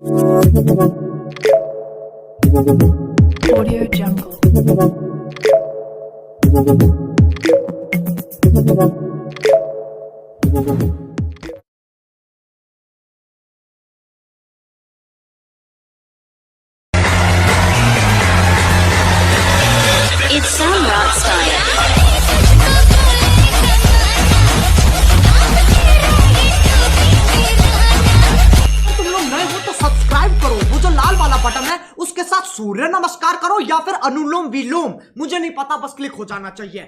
Audio Jungle. It's some rock style. तुम लोग नए हो तो सब्सक्राइब करो, वो जो लाल वाला बटन है उसके साथ सूर्य नमस्कार करो या फिर अनुलोम विलोम, मुझे नहीं पता, बस क्लिक हो जाना चाहिए।